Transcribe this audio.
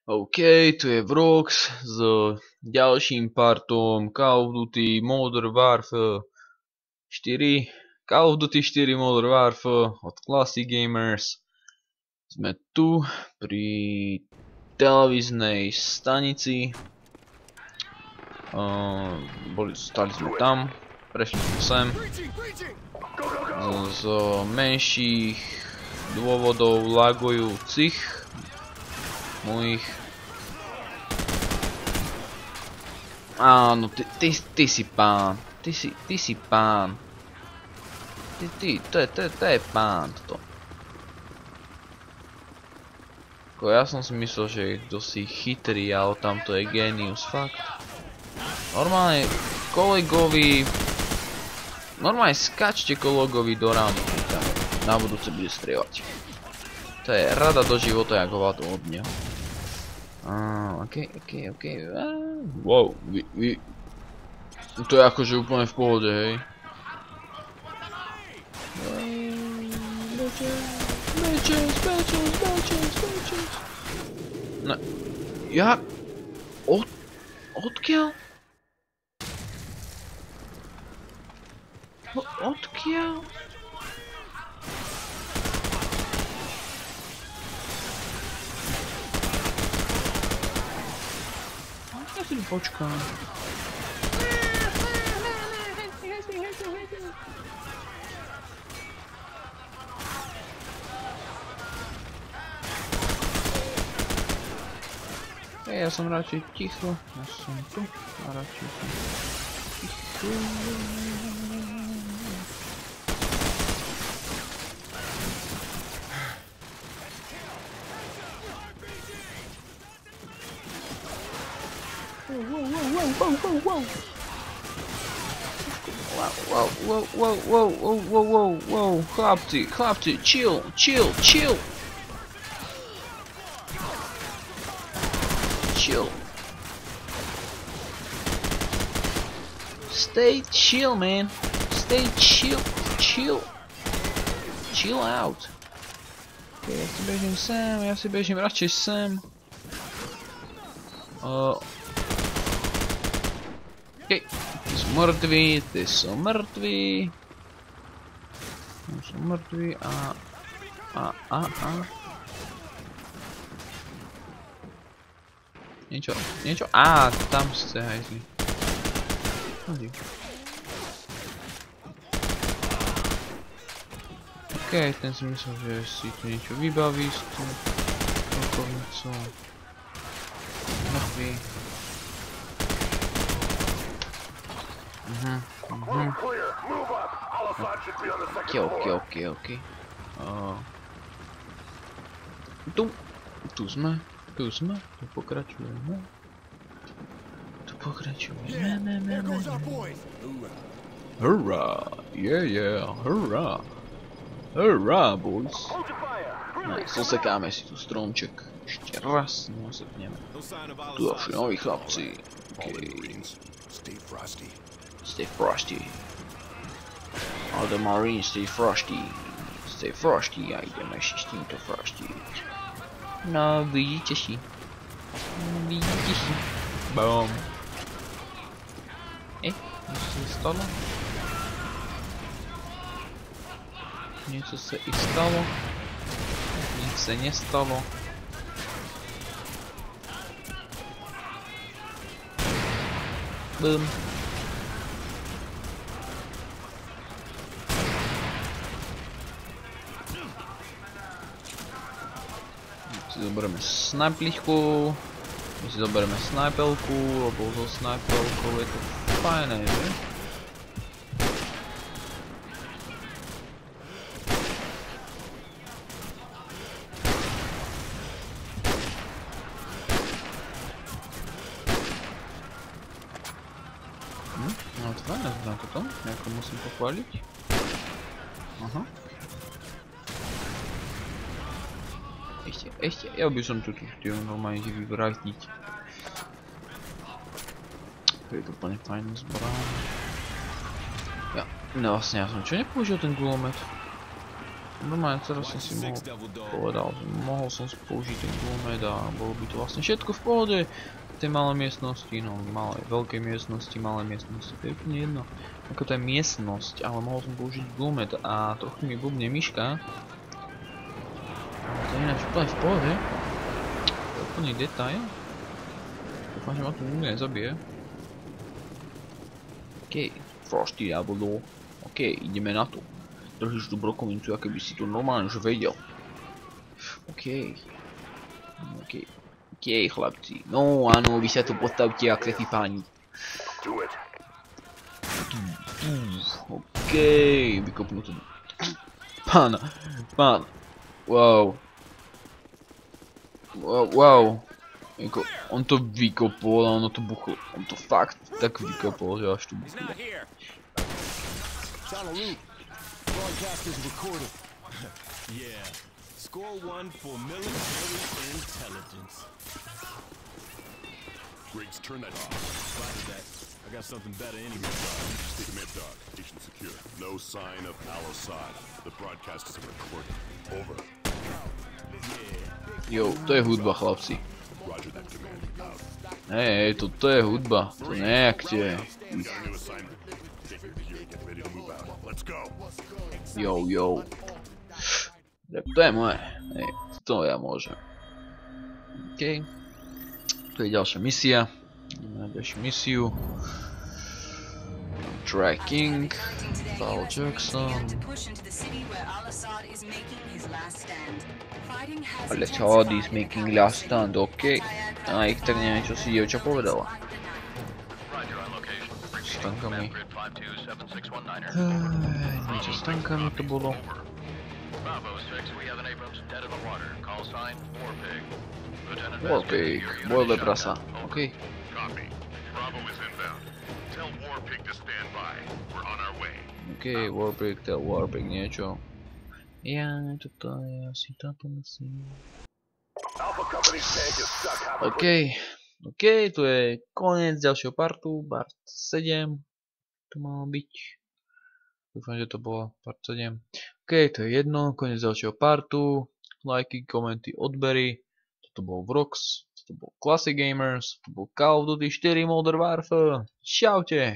OK, tu je Vrox s ďalším partom Call of Duty Modern Warfare 4. Call of Duty 4 Modern Warfare od Classic Gamers. Sme tu pri televíznej stanici. Stali sme tam, prešli sme sem. Z menších dôvodov lagujúcich mojich. Áno, ty si pán. Ty si pán. To je pán toto. Ja som si myslel, že je dosť chytrý, ale tamto je genius, fakt. Normálne kolegovi... Normálne skačte kolegovi do ránu. Na budúce bude strieľať. To je rada do života, jak hovado od neho. OK. Wow, to je akože úplne v pohode, hej. Bitches. No, jak? Odkiaľ? Odkiaľ? Ja si počkám. Ja som radšej ticho, ja som tu a radšej som ticho. Wow, chlapci, chill. Stay chill, man. Stay chill. Chill out. Okay, ja si bežím radšej sem. Okay, ty sú mŕtvi. Niečo? Tam ste hajzli. Chodí. OK, ten si myslel, že si tu niečo vybaví s tou rokovnicou. Mŕtvi. OK. Tu sme. Tu pokračujeme. Hurrá! Yeah, hurrá, boys. Zosekáme si tu stromček. Ešte raz, osekneme. Tu došli noví chlapci. Stay frosty. All the Marines, stay frosty a ideme ešte s týmto frosty. No, vidíte si. Boom. Niečo sa stalo. Nič sa nestalo. Boom. Zoberieme snajpličku. My si zoberieme snajpelku, lebo so snajpelkou je to fajné, že? No to fajné, znam toto, nejako musím pochváliť. Aha. Ešte, ja by som tu chtěl normálne vyvrátiť. To je to úplne fajný zbrán. Vlastne ja som čo nepoužil ten gulomet? Normálne teraz som si povedal, že mohol som použiť ten guľomet a bolo by to vlastne všetko v pohode. V tej malej miestnosti, no malej, veľkej miestnosti, malej miestnosti, to je úplne jedno. Ako to je miestnosť, ale mohol som použiť guľomet a trochu mi blbne myška. Ale to je ináč úplne v pohode. To je úplný detail. Dúfam, že ma tu nikto nezabije. OK, Frosty Diablo. OK, ideme na to. Držíš tú brokovnicu, aké by si to normálne už vedel. OK. OK, chlapci. No áno, vy sa tu postavte a kretí páni. OK, vykopnú to. Pán. Wow. On to vykopol a ono to buchlo. On to fakt tak vykopol, že až to buchlo. Broadcast is recorded. Yeah. Score 1 for military intelligence. Griggs, turn that off. Roger that. I got something better anyway. Take a mid dog. Station secure. No sign of Al-Assad. The broadcast is recorded. Over. Jo, to je hudba, chlapci. Roger that command. Out. Hej, toto je hudba. To nejakte. Got a new assignment. Take your gear and get ready to move out. Let's go. Jo. To je moje. Hej, to ja môžem. OK. Tu je ďalšia misia. Ďalšiu misiu. Tracking. Paul Jackson. Al-Assad is making last stand, OK. A ich tak neviem, čo si dievča povedala. S tankami. Niečo s tankami to bolo. Warpig, boiler prasa, OK. OK, Warpig, tell Warpig niečo. Ja, toto je asi táto myslím. OK, tu je koniec ďalšieho partu, part 7. To malo byť. Dúfam, že to bolo part 7. OK, to je jedno, koniec ďalšieho partu. Lajky, komenty, odbery. Toto bol Vrox, toto bol Classic Gamers, toto bol Call of Duty 4 Modern Warfare. Čaute!